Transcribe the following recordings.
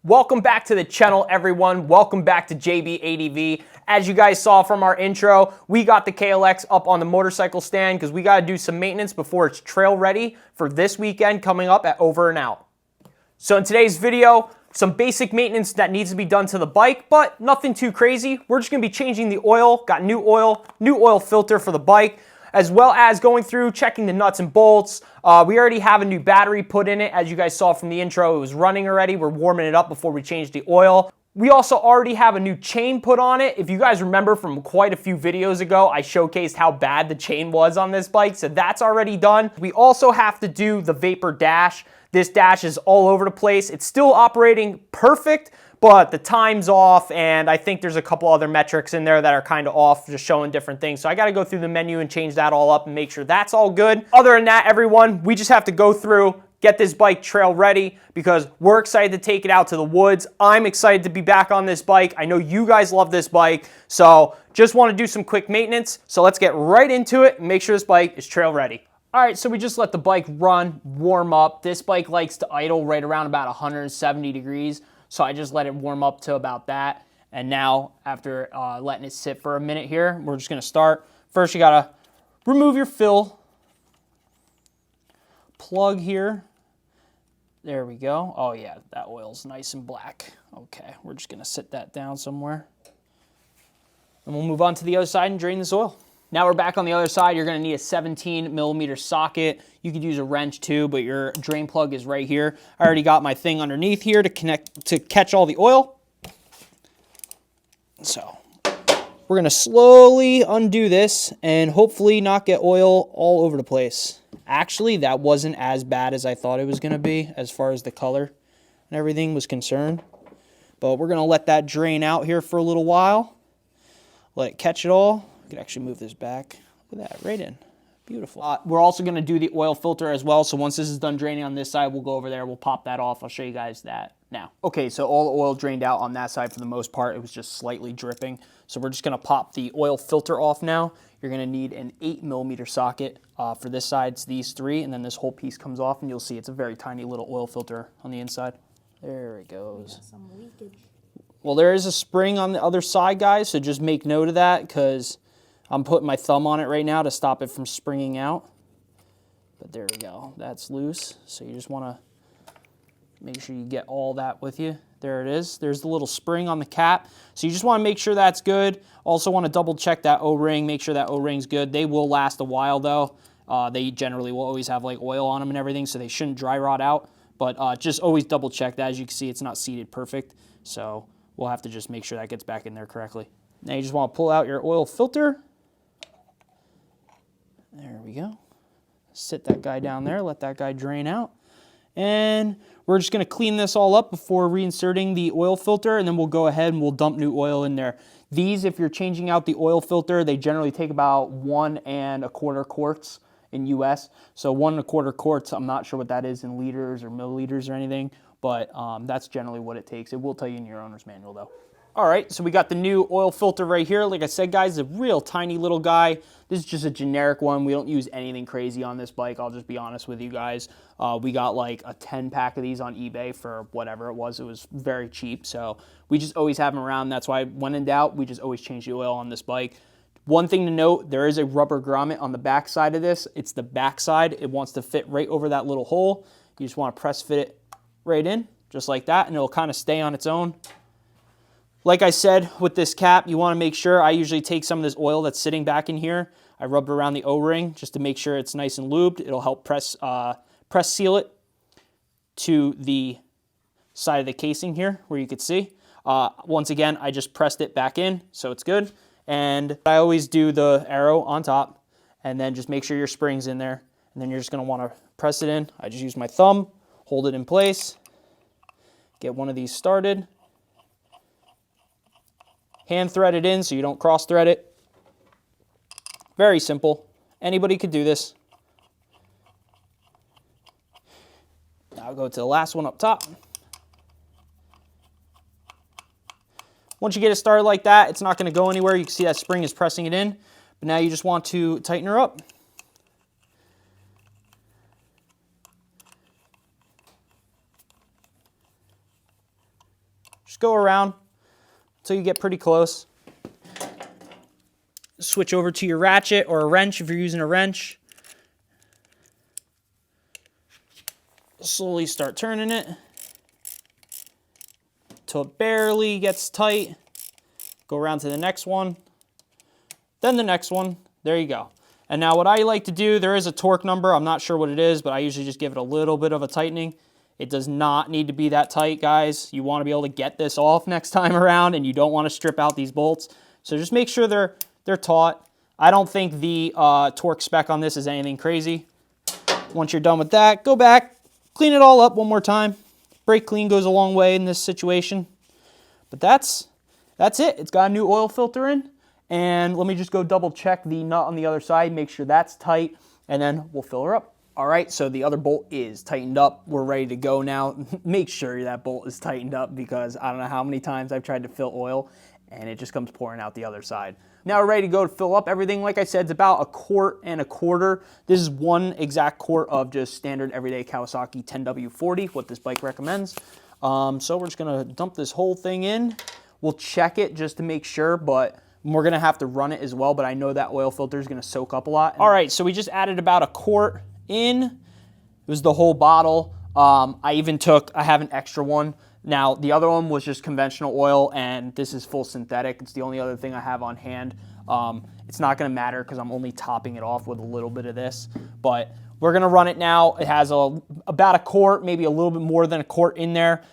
Welcome back to the channel, everyone. Welcome back to JB ADV. As you guys saw from our intro, we got the KLX up on the motorcycle stand because we got to do some maintenance before it's trail ready for this weekend coming up at Over and Out. So in today's video, some basic maintenance that needs to be done to the bike, but nothing too crazy. We're just going to be changing the oil, got new oil filter for the bike, as well as going through checking the nuts and bolts. We already have a new battery put in it. As you guys saw from the intro, it was running already. We're warming it up before we change the oil. We also already have a new chain put on it. If you guys remember from quite a few videos ago, I showcased how bad the chain was on this bike, so that's already done. We also have to do the vapor dash. This dash is all over the place. It's still operating perfect, but the time's off, and I think there's a couple other metrics in there that are kind of off, just showing different things. So I got to go through the menu and change that all up and make sure that's all good. Other than that, everyone, we just have to go through, get this bike trail ready because we're excited to take it out to the woods. I'm excited to be back on this bike. I know you guys love this bike, so just want to do some quick maintenance. So let's get right into it and make sure this bike is trail ready. All right, so we just let the bike run, warm up. This bike likes to idle right around about 170 degrees. So I just let it warm up to about that. And now after letting it sit for a minute here, we're just gonna start. First, you gotta remove your fill plug here. There we go. Oh yeah, that oil's nice and black. Okay, we're just gonna sit that down somewhere. And we'll move on to the other side and drain this oil. Now we're back on the other side. You're gonna need a 17mm socket. You could use a wrench too, but your drain plug is right here. I already got my thing underneath here to catch all the oil. So we're gonna slowly undo this and hopefully not get oil all over the place. Actually, that wasn't as bad as I thought it was gonna be as far as the color and everything was concerned. But we're gonna let that drain out here for a little while. Let it catch it all. I could actually move this back. Look at that, right in. Beautiful. We're also going to do the oil filter as well. So once this is done draining on this side, we'll go over there. We'll pop that off. I'll show you guys that now. Okay, so all the oil drained out on that side for the most part. It was just slightly dripping. So we're just going to pop the oil filter off now. You're going to need an 8mm socket. For this side, it's these three. And then this whole piece comes off. And you'll see it's a very tiny little oil filter on the inside. There it goes. Some leakage. Well, there is a spring on the other side, guys. So just make note of that because I'm putting my thumb on it right now to stop it from springing out. But there we go. That's loose. So you just want to make sure you get all that with you. There it is. There's the little spring on the cap. So you just want to make sure that's good. Also want to double check that O-ring. Make sure that O-ring's good. They will last a while though. They generally will always have like oil on them and everything, so they shouldn't dry rot out. But just always double check that. As you can see, it's not seated perfect. So we'll have to just make sure that gets back in there correctly. Now you just want to pull out your oil filter. There we go. Sit that guy down there, let that guy drain out. And we're just gonna clean this all up before reinserting the oil filter, and then we'll go ahead and we'll dump new oil in there. These, if you're changing out the oil filter, they generally take about 1 1/4 quarts in US. So 1 1/4 quarts, I'm not sure what that is in liters or milliliters or anything, but that's generally what it takes. It will tell you in your owner's manual though. All right, so we got the new oil filter right here. Like I said, guys, a real tiny little guy. This is just a generic one. We don't use anything crazy on this bike. I'll just be honest with you guys. We got like a 10-pack of these on eBay for whatever it was. It was very cheap, so we just always have them around. That's why when in doubt, we just always change the oil on this bike. One thing to note, there is a rubber grommet on the back side of this. It's the back side. It wants to fit right over that little hole. You just want to press fit it right in, just like that, and it'll kind of stay on its own. Like I said, with this cap, you want to make sure, I usually take some of this oil that's sitting back in here. I rub it around the O-ring just to make sure it's nice and lubed. It'll help press seal it to the side of the casing here where you can see. Once again, I just pressed it back in, so it's good. And I always do the arrow on top and then just make sure your spring's in there. And then you're just going to want to press it in. I just use my thumb, hold it in place, get one of these started. Hand thread it in so you don't cross thread it. Very simple. Anybody could do this. Now I'll go to the last one up top. Once you get it started like that, it's not going to go anywhere. You can see that spring is pressing it in. But now you just want to tighten her up. Just go around until you get pretty close. Switch over to your ratchet or a wrench if you're using a wrench. Slowly start turning it until it barely gets tight. Go around to the next one, then the next one. There you go. And now what I like to do, there is a torque number. I'm not sure what it is, but I usually just give it a little bit of a tightening. It does not need to be that tight, guys. You want to be able to get this off next time around, and you don't want to strip out these bolts. So just make sure they're taut. I don't think the torque spec on this is anything crazy. Once you're done with that, go back, clean it all up one more time. Brake clean goes a long way in this situation. But that's it. It's got a new oil filter in. And let me just go double check the nut on the other side, make sure that's tight, and then we'll fill her up. All right, so the other bolt is tightened up. We're ready to go now. Make sure that bolt is tightened up because I don't know how many times I've tried to fill oil and it just comes pouring out the other side. Now we're ready to go to fill up everything. Like I said, it's about 1 1/4. This is 1 exact quart of just standard everyday Kawasaki 10W40, what this bike recommends. So we're just gonna dump this whole thing in. We'll check it just to make sure, but we're gonna have to run it as well, but I know that oil filter is gonna soak up a lot. All right, so we just added about 1 quart in. It was the whole bottle. I have an extra one. Now, the other one was just conventional oil, and this is full synthetic. It's the only other thing I have on hand. It's not gonna matter because I'm only topping it off with a little bit of this, but we're gonna run it now. It has about 1 quart, maybe a little bit more than 1 quart in there.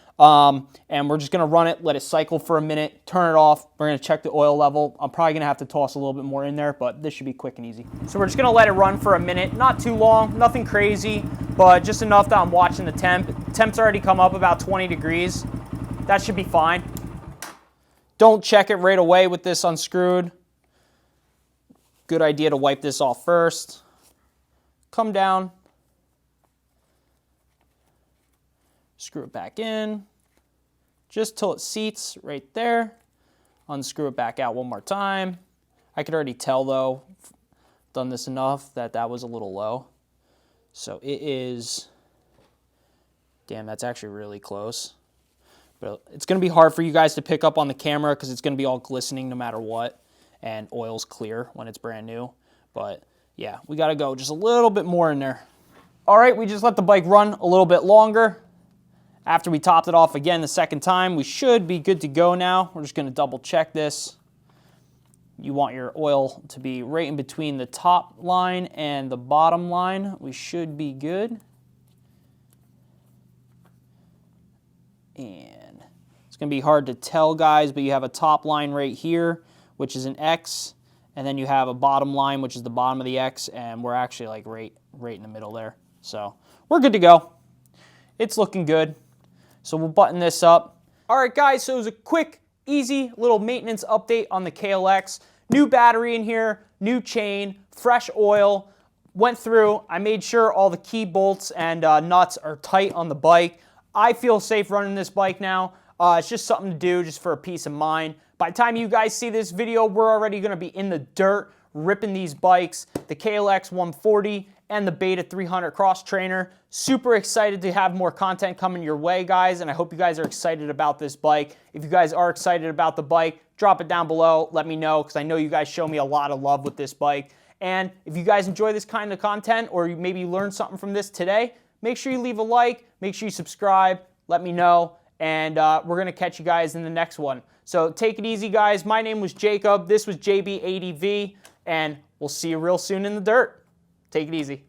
And we're just gonna run it, let it cycle for a minute, turn it off. We're gonna check the oil level. I'm probably gonna have to toss a little bit more in there, but this should be quick and easy. So we're just gonna let it run for a minute, not too long, nothing crazy, but just enough that I'm watching the temp. Temp's already come up about 20 degrees. That should be fine. Don't check it right away with this unscrewed. Good idea to wipe this off first. Come down. Screw it back in, just till it seats right there. Unscrew it back out one more time. I could already tell though, done this enough, that was a little low. So it is, damn, that's actually really close. But it's gonna be hard for you guys to pick up on the camera because it's gonna be all glistening no matter what, and oil's clear when it's brand new. But yeah, we gotta go just a little bit more in there. All right, we just let the bike run a little bit longer. After we topped it off again the second time, we should be good to go now. We're just gonna double check this. You want your oil to be right in between the top line and the bottom line. We should be good. And it's gonna be hard to tell, guys, but you have a top line right here, which is an X, and then you have a bottom line, which is the bottom of the X, and we're actually like right in the middle there. So we're good to go. It's looking good. So we'll button this up. All right, guys, so it was a quick, easy little maintenance update on the KLX. New battery in here, new chain, fresh oil. Went through, I made sure all the key bolts and nuts are tight on the bike. I feel safe running this bike now. It's just something to do just for a peace of mind. By the time you guys see this video, we're already gonna be in the dirt, ripping these bikes, the KLX140 and the Beta 300 Cross Trainer. Super excited to have more content coming your way, guys, and I hope you guys are excited about this bike. If you guys are excited about the bike, drop it down below, let me know, because I know you guys show me a lot of love with this bike. And if you guys enjoy this kind of content, or you maybe learned something from this today, make sure you leave a like, make sure you subscribe, let me know, and we're gonna catch you guys in the next one. So take it easy, guys. My name was Jacob, this was JB ADV, and we'll see you real soon in the dirt. Take it easy.